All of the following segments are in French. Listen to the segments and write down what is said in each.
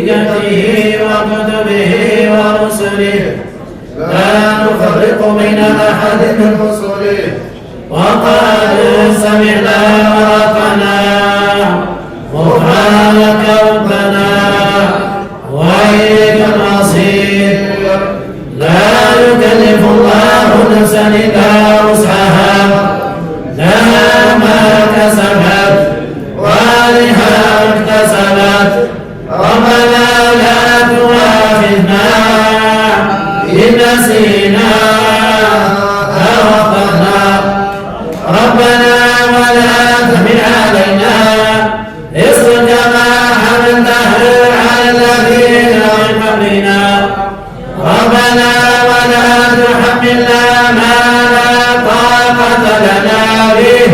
وملائكته وكتبه ورسله لا نفرق بين أحد من رسله وقالوا سمعنا وأطعنا غفرانك ربنا وإليك المصير لا يكلف الله نفسا إلا وسعها لها ما كسبت وعليها ما اكتسبت ربنا لا تؤاخذنا إن نسينا أو أخطأنا ربنا ولا تحمل علينا إصرا كما حملته على الذين من قبلنا ربنا ولا تحملنا ما لا طاقة لنا به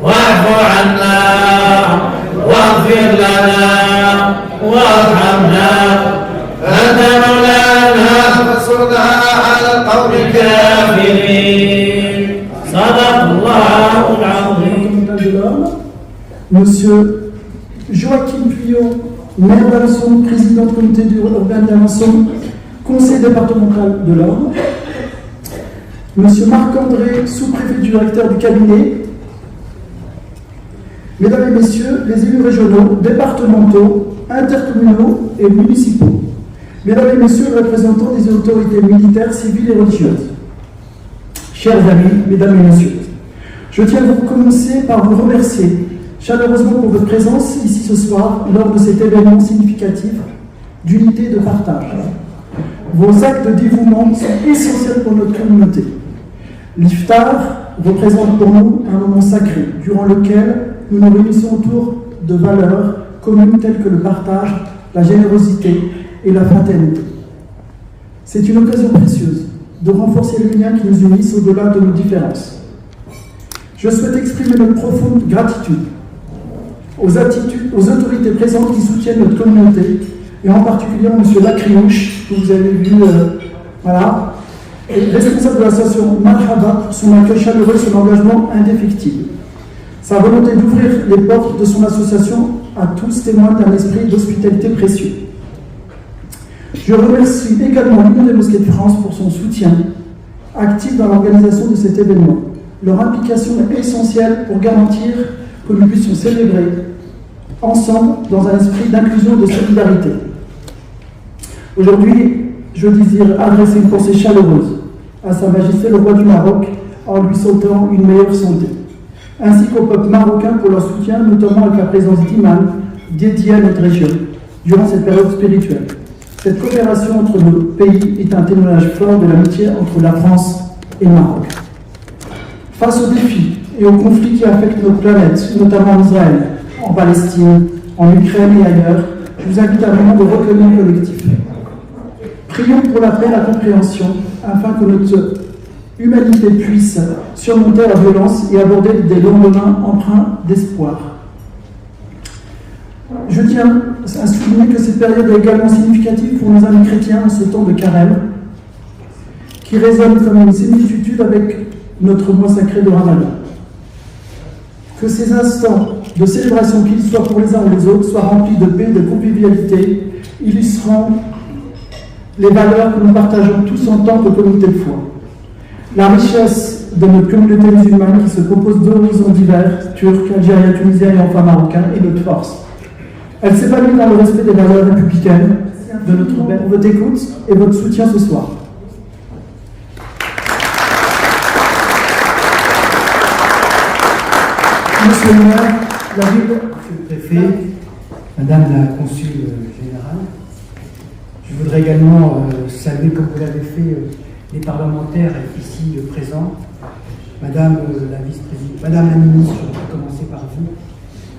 واعف عنا واغفر لنا وارحمنا أنت مولانا فانصرنا على القوم الكافرين صدق الله العظيم. Monsieur Joachim Puyot, maire d'Alençon, président du comité urbain d'Alençon, conseil départemental de l'Orne. Monsieur Marc-André, sous-préfet directeur du cabinet. Mesdames et messieurs, les élus régionaux, départementaux, intercommunaux et municipaux. Mesdames et messieurs, les représentants des autorités militaires, civiles et religieuses. Chers amis, mesdames et messieurs, je tiens à commencer par vous remercier chaleureusement pour votre présence ici ce soir lors de cet événement significatif d'unité et de partage. Vos actes de dévouement sont essentiels pour notre communauté. L'Iftar représente pour nous un moment sacré durant lequel nous nous réunissons autour de valeurs communes telles que le partage, la générosité et la fraternité. C'est une occasion précieuse de renforcer les liens qui nous unissent au-delà de nos différences. Je souhaite exprimer notre profonde gratitude aux autorités présentes qui soutiennent notre communauté, et en particulier M. Lacriouche, que vous avez vu, responsable de l'association Marhaba, pour son accueil chaleureux et son engagement indéfectible. Sa volonté d'ouvrir les portes de son association à tous témoigne d'un esprit d'hospitalité précieux. Je remercie également l'Union des Mosquées de France pour son soutien actif dans l'organisation de cet événement. Leur implication est essentielle pour garantir que nous puissions célébrer ensemble dans un esprit d'inclusion et de solidarité. Aujourd'hui, je désire adresser une pensée chaleureuse à Sa Majesté le Roi du Maroc en lui souhaitant une meilleure santé, ainsi qu'au peuple marocain pour leur soutien, notamment avec la présence d'imams dédiés à notre région durant cette période spirituelle. Cette coopération entre nos pays est un témoignage fort de l'amitié entre la France et le Maroc. Face aux défis et aux conflits qui affectent notre planète, notamment en Israël, en Palestine, en Ukraine et ailleurs, je vous invite à un moment de recueillement collectif. Prions pour la paix et la compréhension, afin que notre humanité puisse surmonter la violence et aborder des lendemains empreints d'espoir. Je tiens à souligner que cette période est également significative pour nos amis chrétiens en ce temps de carême, qui résonne comme une similitude avec notre mois sacré de Ramadan. Que ces instants de célébration, qu'ils soient pour les uns ou les autres, soient remplis de paix et de convivialité, illustrant les valeurs que nous partageons tous en tant que communauté de foi. La richesse de notre communauté musulmane qui se compose d'horizons divers, turcs, algériens, tunisiens et enfin marocains, est notre force. Elle s'épanouit dans le respect des valeurs républicaines de notre pays. Pour votre écoute et votre soutien ce soir. Monsieur le maire, la ville, Monsieur le préfet, Madame la consul générale, je voudrais également saluer, comme vous l'avez fait, les parlementaires ici présents, Madame la vice-présidente, Madame la ministre, je vais commencer par vous.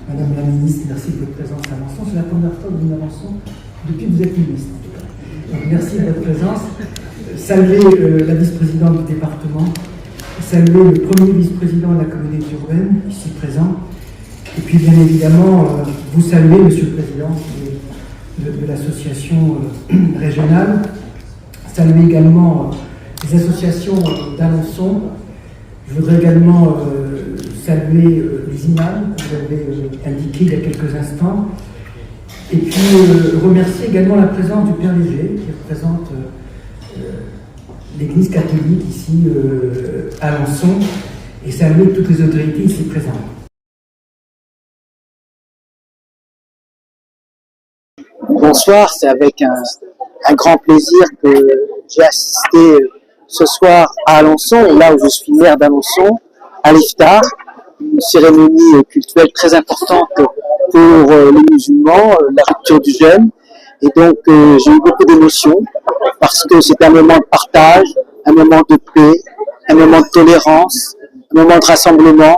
Madame la ministre, merci de votre présence à Alençon. C'est la première fois que nous avançons depuis que vous êtes ministre. Donc, merci de votre présence. Saluer la vice-présidente du département, saluer le premier vice-président de la communauté urbaine, ici présent, et puis bien évidemment, vous saluer, Monsieur le Président de l'association régionale, saluer également les associations d'Alençon. Je voudrais également saluer les imams que vous avez indiqués il y a quelques instants, Et puis remercier également la présence du Père Léger qui représente l'Église catholique ici à Alençon et saluer toutes les autorités ici présentes. Bonsoir, c'est avec un grand plaisir que j'ai assisté ce soir à Alençon, là où je suis maire d'Alençon, à l'Iftar, une cérémonie cultuelle très importante pour les musulmans, la rupture du jeûne. Et donc j'ai eu beaucoup d'émotions parce que c'est un moment de partage, un moment de paix, un moment de tolérance, un moment de rassemblement,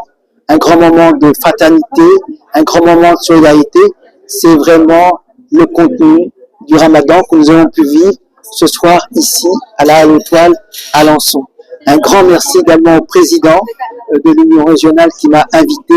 un grand moment de fraternité, un grand moment de solidarité. C'est vraiment le contenu du Ramadan que nous avons pu vivre ce soir ici à la Halle Étoile à Alençon. Un grand merci également au président de l'Union régionale qui m'a invité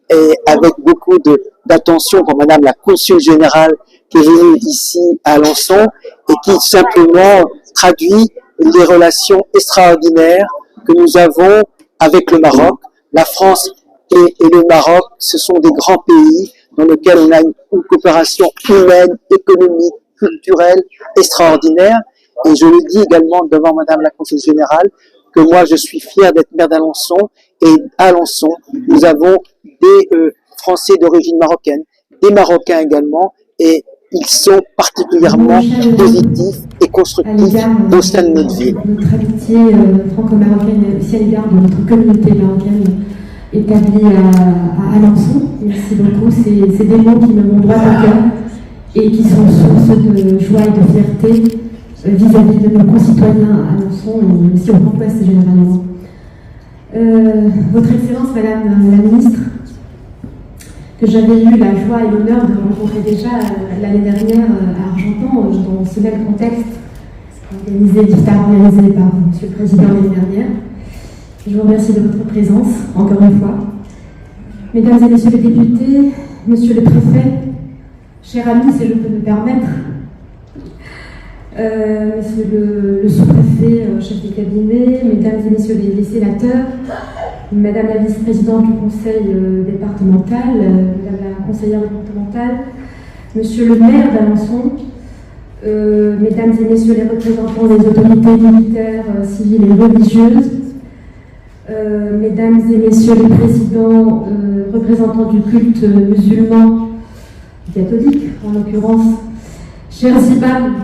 et avec beaucoup d'attention pour Madame la consul générale qui est venue ici à Alençon et qui simplement traduit les relations extraordinaires que nous avons avec le Maroc. La France et le Maroc, ce sont des grands pays dans lesquels on a une coopération humaine, économique, culturelle extraordinaire. Et je le dis également devant Madame la Conseillère Générale que moi je suis fier d'être maire d'Alençon et à Alençon nous avons des Français d'origine marocaine, des Marocains également et ils sont particulièrement positifs et constructifs au sein de notre ville. Notre amitié franco-marocaine aussi à l'égard de notre communauté marocaine établie à Alençon. Merci beaucoup. C'est des mots qui me vont droit au cœur et qui sont source de joie et de fierté vis-à-vis de nos concitoyens à Alençon et aussi au Grand Ouest généralement. Votre Excellence, Madame la Ministre, que j'avais eu la joie et l'honneur de rencontrer déjà l'année dernière à Argentan, dans ce même contexte, organisé par M. le Président l'année dernière. Je vous remercie de votre présence, encore une fois. Mesdames et Messieurs les députés, Monsieur le Préfet, chers amis, si je peux me permettre, Monsieur le sous-préfet, chef de cabinet, Mesdames et Messieurs les sénateurs, Madame la vice-présidente du conseil départemental, Madame la conseillère départementale, Monsieur le maire d'Alençon, Mesdames et Messieurs les représentants des autorités militaires, civiles et religieuses, Mesdames et Messieurs les présidents, représentants du culte musulman, catholique en l'occurrence, chers imams,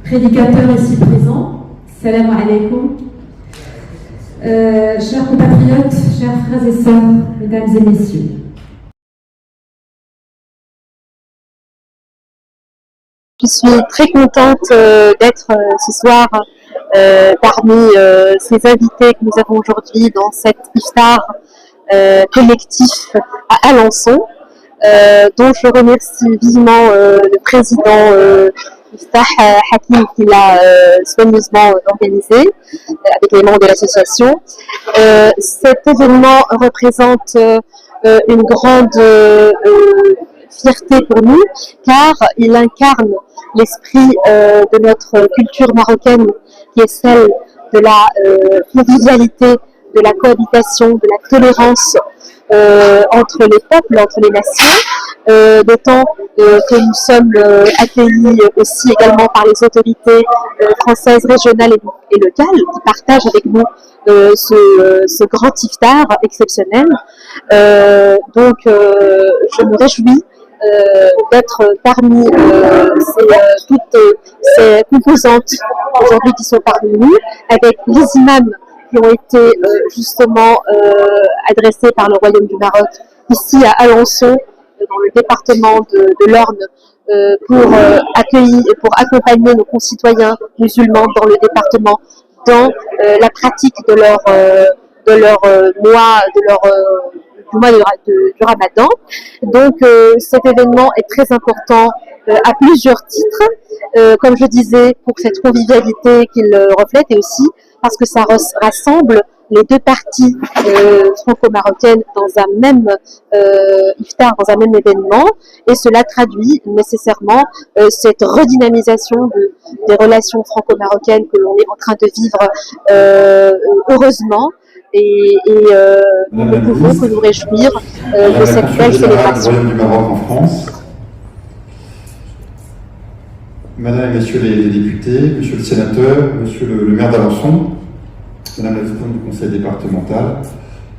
prédicateurs ici présents, salam alaikum, chers compatriotes, chers frères et sœurs, mesdames et messieurs. Je suis très contente d'être ce soir parmi ces invités que nous avons aujourd'hui dans cet iftar collectif à Alençon, dont je remercie vivement le président Miftah Hakim qui l'a soigneusement organisé avec les membres de l'association. Cet événement représente une grande fierté pour nous car il incarne l'esprit de notre culture marocaine qui est celle de la convivialité, de la cohabitation, de la tolérance entre les peuples, entre les nations, d'autant que nous sommes accueillis aussi également par les autorités françaises, régionales et locales qui partagent avec nous ce grand iftar exceptionnel. Donc je me réjouis d'être parmi toutes ces composantes aujourd'hui qui sont parmi nous, avec les imams qui ont été justement adressés par le Royaume du Maroc ici à Alençon, dans le département de l'Orne, pour accueillir et pour accompagner nos concitoyens musulmans dans le département, dans la pratique de leur mois, du mois du Ramadan. Donc cet événement est très important à plusieurs titres, comme je disais, pour cette convivialité qu'il reflète et aussi parce que ça rassemble les deux parties franco-marocaines dans un même iftar, dans un même événement, et cela traduit nécessairement cette redynamisation des relations franco-marocaines que l'on est en train de vivre heureusement, et nous ne pouvons que nous réjouir de cette belle célébration. Du Royaume du Maroc en France. Madame et Messieurs les députés, Monsieur le sénateur, Monsieur le maire d'Alençon, Madame la présidente du conseil départemental,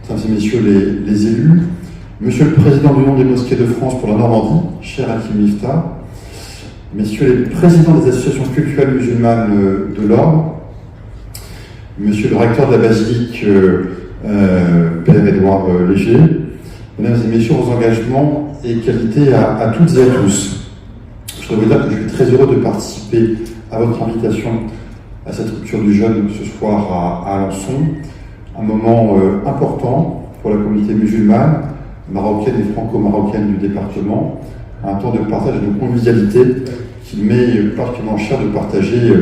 Mesdames et Messieurs les élus, Monsieur le président de l'Union des mosquées de France pour la Normandie, cher Hakim Miftah, Messieurs les présidents des associations culturelles musulmanes de l'Orne, Monsieur le recteur de la basilique, Père Édouard Léger, Mesdames et Messieurs, vos engagements et qualités à toutes et à tous. Je voudrais vous dire que je suis très heureux de participer à votre invitation à cette rupture du jeûne ce soir à Alençon, un moment important pour la communauté musulmane, marocaine et franco-marocaine du département, un temps de partage et de convivialité qu'il m'est particulièrement cher de partager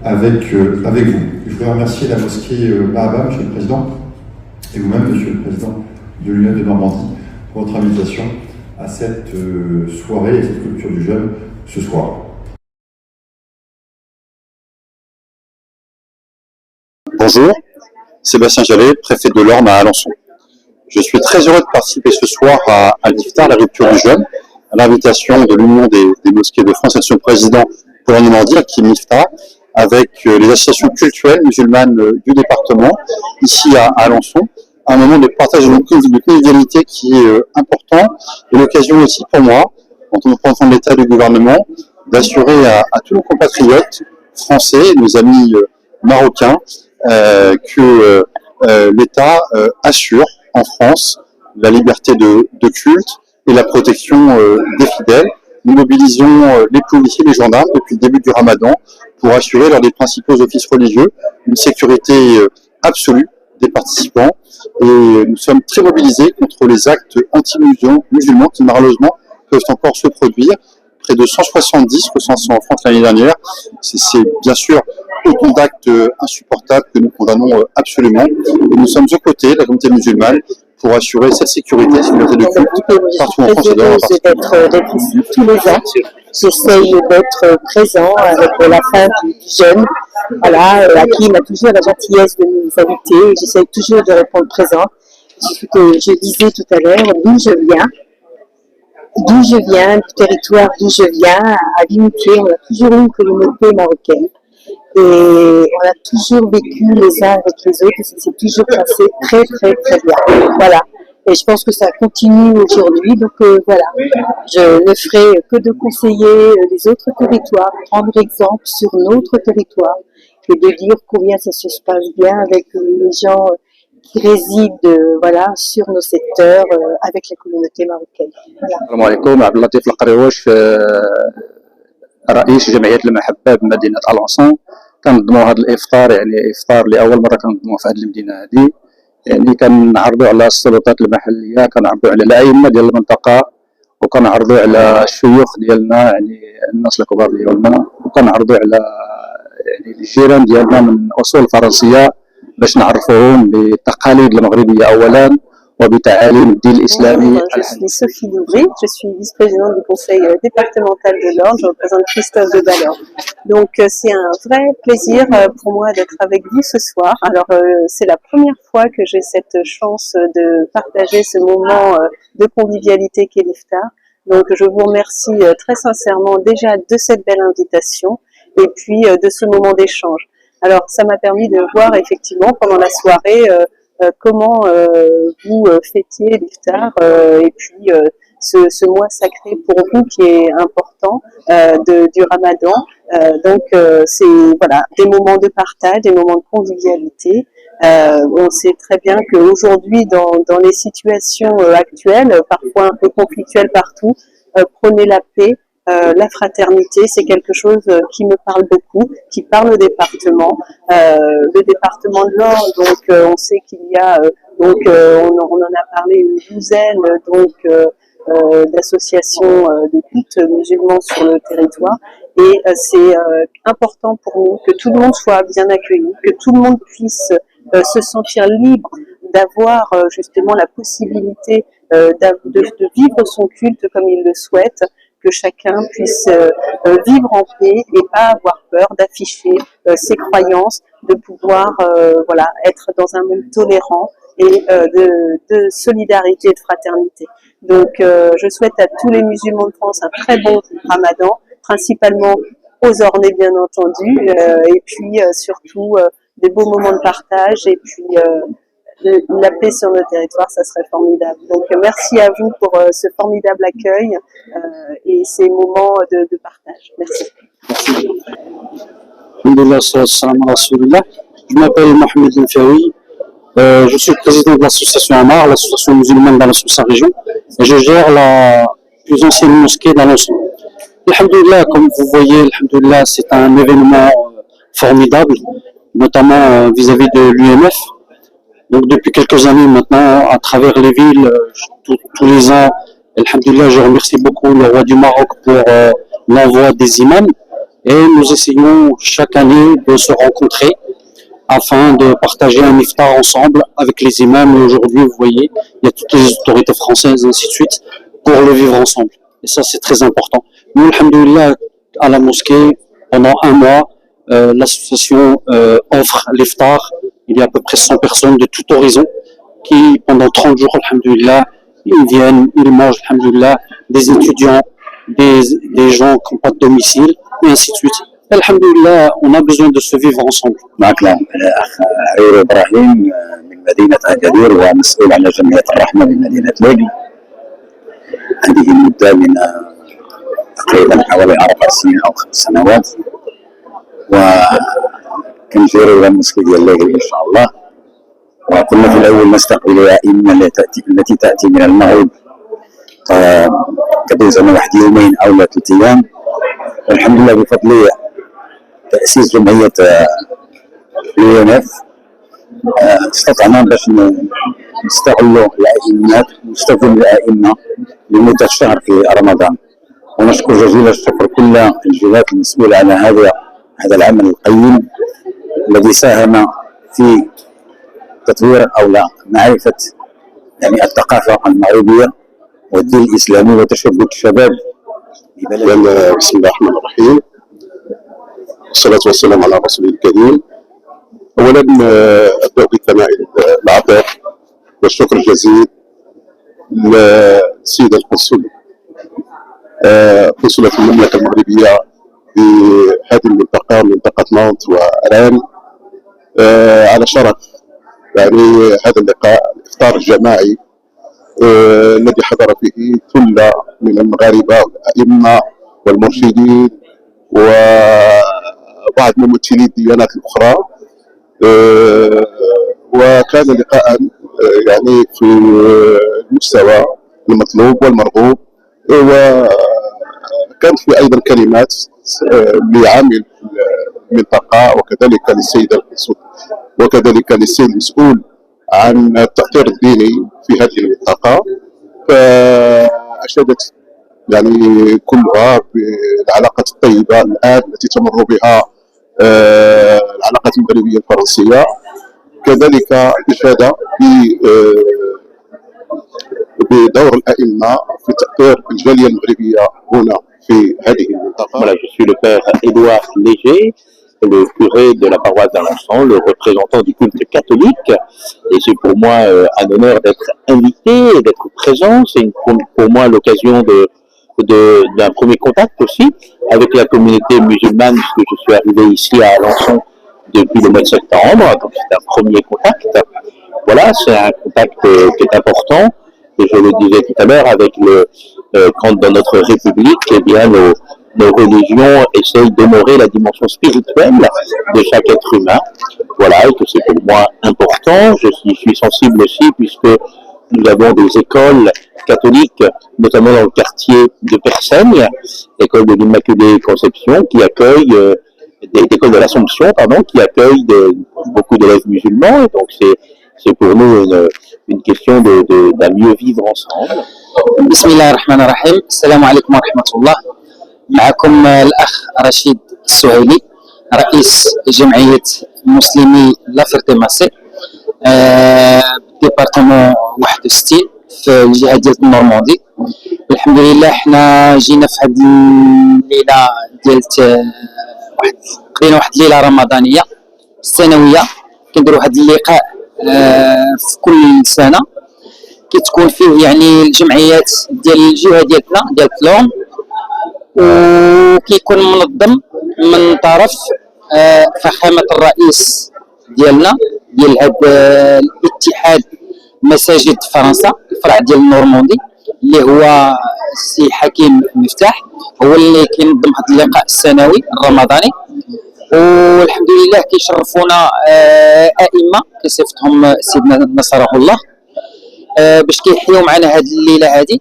avec vous. Je voudrais remercier la mosquée Mahaba, Monsieur le Président, et vous-même, Monsieur le Président de l'Union de Normandie, pour votre invitation à cette soirée et cette culture du jeûne ce soir. Bonjour, Sébastien Jallet, préfet de l'Orne à Alençon. Je suis très heureux de participer ce soir à l'Iftar, la rupture du jeûne, à l'invitation de l'Union des mosquées de France et son président pour la Normandie, Hakim Miftah, avec les associations culturelles musulmanes du département, ici à Alençon, un moment de partage de convivialité qui est important, et l'occasion aussi pour moi, en tant que représentant de l'État et du gouvernement, d'assurer à tous nos compatriotes français, nos amis marocains, que l'État assure en France la liberté de culte et la protection des fidèles. Nous mobilisons les policiers, les gendarmes depuis le début du Ramadan pour assurer lors des principaux offices religieux une sécurité absolue des participants, et nous sommes très mobilisés contre les actes anti-musulmans qui malheureusement peuvent encore se produire. Près de 170 recensés en France l'année dernière. C'est bien sûr autant d'actes insupportables que nous condamnons absolument. Et nous sommes aux côtés de la communauté musulmane pour assurer cette sécurité de culte partout en France et dans le d'être ici tous les ans. J'essaye d'être présent avec la fin du jeûne. Voilà, Hakim a toujours la gentillesse de nous inviter. J'essaye toujours de répondre présent. Je disais tout à l'heure d'où je viens, du territoire d'où je viens, à l'unité. On a toujours eu une communauté marocaine. Et on a toujours vécu les uns avec les autres et ça s'est toujours passé très très très bien. Voilà. Et je pense que ça continue aujourd'hui. Donc voilà, je ne ferai que de conseiller les autres territoires, prendre exemple sur notre territoire et de dire combien ça se passe bien avec les gens qui résident voilà, sur nos secteurs avec la communauté marocaine. Voilà. السلام عليكم. عبد اللطيف القريوش، رئيس جمعية المحبة بمدينة ألونسون. كنظموا هذا الإفطار، يعني إفطار لأول مرة كنظموه في هذه المدينة هذه. يعني كنعرضوا على السلطات المحلية، كنعرضوا على الأئمة ديال المنطقة، وكنعرضوا على الشيوخ ديالنا، يعني الناس الكبار ديالنا، وكنعرضوا على يعني الجيران ديالنا من أصول فرنسية باش نعرفوهم بالتقاليد المغربية أولا وبتعاليم الدين الإسلامي. Je suis Sophie Doubry, je suis vice-présidente du conseil départemental de l'Orne, je représente Christophe de Ballor. Donc c'est un vrai plaisir pour moi d'être avec vous ce soir. Alors c'est la première fois que j'ai cette chance de partager ce moment de convivialité qu'est l'Iftar. Donc je vous remercie très sincèrement déjà de cette belle invitation et puis de ce moment d'échange. Alors ça m'a permis de voir effectivement pendant la soirée comment vous fêtiez l'Iftar et puis ce mois sacré pour vous qui est important du Ramadan. Donc c'est voilà, des moments de partage, des moments de convivialité. On sait très bien qu'aujourd'hui dans les situations actuelles, parfois un peu conflictuelles partout, prenez la paix. La fraternité, c'est quelque chose qui me parle beaucoup, qui parle au département. Le département de l'Orne, donc on sait qu'il y a, on en a parlé une douzaine d'associations de cultes musulmans sur le territoire. Et c'est important pour nous que tout le monde soit bien accueilli, que tout le monde puisse se sentir libre d'avoir justement la possibilité de vivre son culte comme il le souhaite, que chacun puisse vivre en paix et pas avoir peur d'afficher ses croyances, de pouvoir voilà, être dans un monde tolérant et de solidarité et de fraternité. Donc je souhaite à tous les musulmans de France un très bon Ramadan, principalement aux ornées bien entendu, et puis surtout des beaux moments de partage, et puis la paix sur nos territoires, ça serait formidable. Donc merci à vous pour ce formidable accueil et ces moments de partage. Merci. Je m'appelle Mohamed Lemfaoui. Je suis le président de l'association Amar, l'association musulmane d'Alençon sa région, et je gère la plus ancienne mosquée d'Alençon. Alhamdoulilah, comme vous voyez, alhamdoulilah, c'est un événement formidable, notamment vis-à-vis de l'UMF. Donc depuis quelques années maintenant, à travers les villes, tous les ans, alhamdoulilah, je remercie beaucoup le roi du Maroc pour l'envoi des imams, et nous essayons chaque année de se rencontrer afin de partager un iftar ensemble avec les imams. Et aujourd'hui, vous voyez, il y a toutes les autorités françaises, ainsi de suite, pour le vivre ensemble. Et ça, c'est très important. Nous, alhamdoulilah, à la mosquée, pendant un mois, l'association offre l'iftar. Il y a à peu près 100 personnes de tout horizon qui, pendant 30 jours, alhamdoulilah, ils viennent, ils mangent, alhamdoulilah, des étudiants, des gens qui n'ont pas de domicile, et ainsi de suite. Alhamdoulilah, on a besoin de se vivre ensemble. معك الأخ عيور إبراهيم من مدينة أكادير ومسؤول عن جمعية الرحمة بمدينة ليبي. هذه المدة من تقريبا حوالي 4 سنين أو 5 سنوات، وكنجيرو إلى المسكي ديال ليبي إن شاء الله. وكنا في الأول نستقبل الأئمة التي تأتي من المغرب، كدوز لنا واحد يومين أو 3 أيام. والحمد لله بفضل تأسيس جمعية اليونف استطعنا باش نستغلوا الأئمات ونستخدم الأئمة لمدة شهر في رمضان. ونشكر جزيل الشكر كل الجهات المسؤولة على هذا العمل القيم الذي ساهم في تطوير أو لا معرفة يعني الثقافة المغربية والدين الإسلامي وتشبك الشباب. بسم الله الرحمن الرحيم، والصلاة والسلام على رسول الكريم. أولا أبدأ بثناء العطاء والشكر الجزيل للسيد القنصل قنصلة المملكة المغربية في هذه المنطقة، منطقة نانت وران، على شرف يعني هذا اللقاء الإفطار الجماعي الذي حضر فيه ثلة من المغاربة والأئمة والمرشدين وبعض ممثلي الديانات الأخرى. وكان لقاء يعني في المستوى المطلوب والمرغوب. وكانت في أيضا كلمات لعامل المنطقة وكذلك للسيد القنصل وكذلك للسيد المسؤول عن التأطير الديني في هذه المنطقة، فأشادت يعني كلها بالعلاقات الطيبة الآن التي تمر بها العلاقات المغربية الفرنسية. كذلك إشادة بدور الأئمة في تأطير الجالية المغربية هنا في هذه المنطقة. Voilà, je suis le père Édouard Léger, le curé de la paroisse d'Alençon, le représentant du culte catholique, et c'est pour moi un honneur d'être invité et d'être présent. C'est pour moi l'occasion d'un premier contact aussi avec la communauté musulmane, puisque je suis arrivé ici à Alençon depuis le mois de septembre, donc c'est un premier contact. Voilà, c'est un contact qui est important, et je le disais tout à l'heure, avec quand dans notre République, eh bien, nos religions essayent d'honorer la dimension spirituelle de chaque être humain. Voilà, et que c'est pour moi important. Je suis sensible aussi puisque nous avons des écoles catholiques, notamment dans le quartier de Persaigne, l'école de l'Immaculée Conception, qui accueille l'école de l'Assomption, pardon, qui accueille beaucoup d'élèves musulmans. Et donc c'est pour nous une question d'un mieux vivre ensemble. Bismillahirrahmanirrahim. Assalamu alaikum wa rahmatullah. معكم الأخ رشيد السهيلي رئيس جمعية مسلمي لافرتيماسي ديبارتمون 61 في الجهة ديال النورماندي. الحمد لله حنا جينا في هاد الليلة ديال قضينا واحد الليلة رمضانية سنوية كنديرو هاد اللقاء في كل سنة كتكون فيه يعني الجمعيات ديال الجهة ديالتنا ديال فلون، وكيكون منظم من طرف فخامة الرئيس ديالنا ديال هاد الاتحاد مساجد فرنسا الفرع ديال النورموندي اللي هو السي حكيم مفتاح، هو اللي كينظم هذا اللقاء السنوي الرمضاني. والحمد لله كيشرفونا ائمه كصفتهم سيدنا نصره الله باش كيحيوا معنا هذه الليله هذه.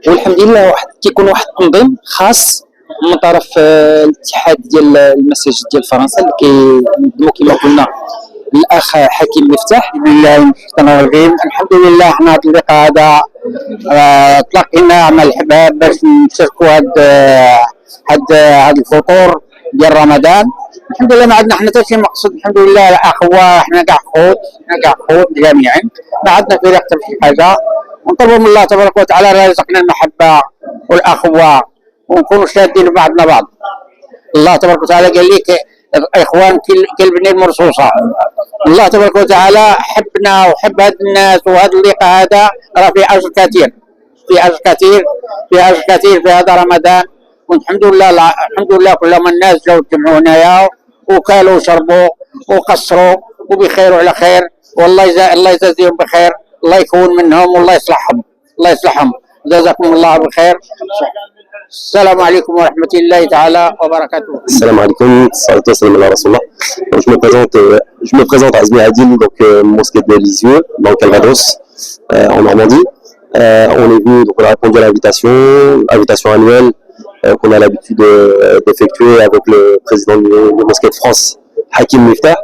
والحمد لله كيكون واحد التنظيم خاص من طرف الاتحاد ديال المساجد ديال فرنسا اللي كينظموا كما قلنا الاخ حكيم مفتاح. بسم الله الرحمن الرحيم. الحمد لله حنا هذا اللقاء هذا تلقينا مع الحباب باش نشاركوا هاد الفطور ديال رمضان. الحمد لله ما عندنا حنا حتى شي مقصود، الحمد لله الاخوه حنا كاع خوت جميعا، ما عندنا في حتى شي حاجه، ونطلبوا من الله تبارك وتعالى يرزقنا المحبه والاخوه ونكونوا شادين بعضنا بعض. الله تبارك وتعالى قال لك الاخوان كالبنيه المرصوصه. الله تبارك وتعالى حبنا وحب هاد الناس، وهذا اللقاء هذا راه فيه اجر كثير، فيه اجر كثير في هذا رمضان. والحمد لله الحمد لله كلهم الناس جاوا تجمعوا هنايا وكالوا وشربوا وقصروا وبخير وعلى خير، والله الله يجازيهم بخير، الله يكون منهم والله يصلحهم جزاكم الله بخير. السلام عليكم ورحمة الله تعالى وبركاته. Salam alaikum, salam ala Rasulullah. Je me présente Azmi Adil, donc mosquée de Lisieux, dans le Calvados, en Normandie. On est venu, donc on a répondu à l'invitation annuelle qu'on a l'habitude d'effectuer avec le président de Mosquée de France, Hakim Miftah.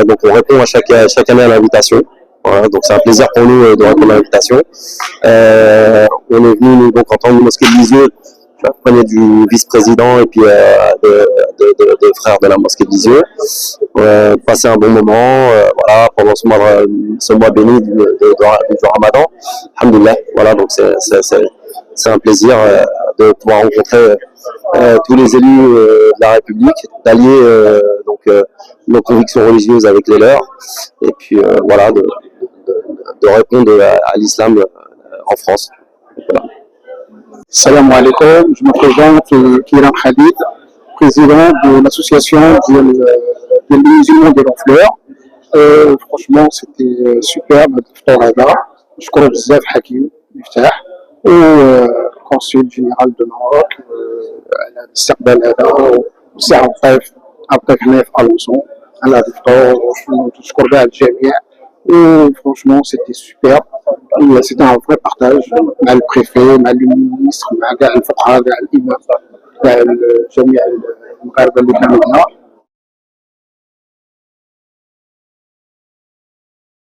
Donc on répond à chaque année à l'invitation. Voilà, donc c'est un plaisir pour nous de répondre à l'invitation. On est venu donc en tant que Mosquée de Lisieux, accompagné du vice-président et puis des frères de la Mosquée de Lisieux. Passer un bon moment voilà, pendant ce mois béni du Ramadan. Alhamdoulilah, voilà, donc c'est un plaisir de pouvoir rencontrer tous les élus de la République, d'allier nos convictions religieuses avec les leurs, et puis voilà, de répondre à l'islam en France. Voilà. Salam alaikum, je me présente Kiram Khalid, président de l'association des musulmans de l'Enfleur. Franchement, c'était superbe l'iftar هذا. نشكر بزاف حكيم مفتاح والقنصل جنرال دو ماروك على الاستقبال هذا، وسي عطيف هنا في ألونسون على هذا الفطور، ونشكر كاع الجميع. Franchement, c'était super. C'était un vrai partage مع البريفي، مع المينيستر، مع كاع الفقهاء، كاع الإمام، كاع جميع المغاربة اللي كانوا هنا.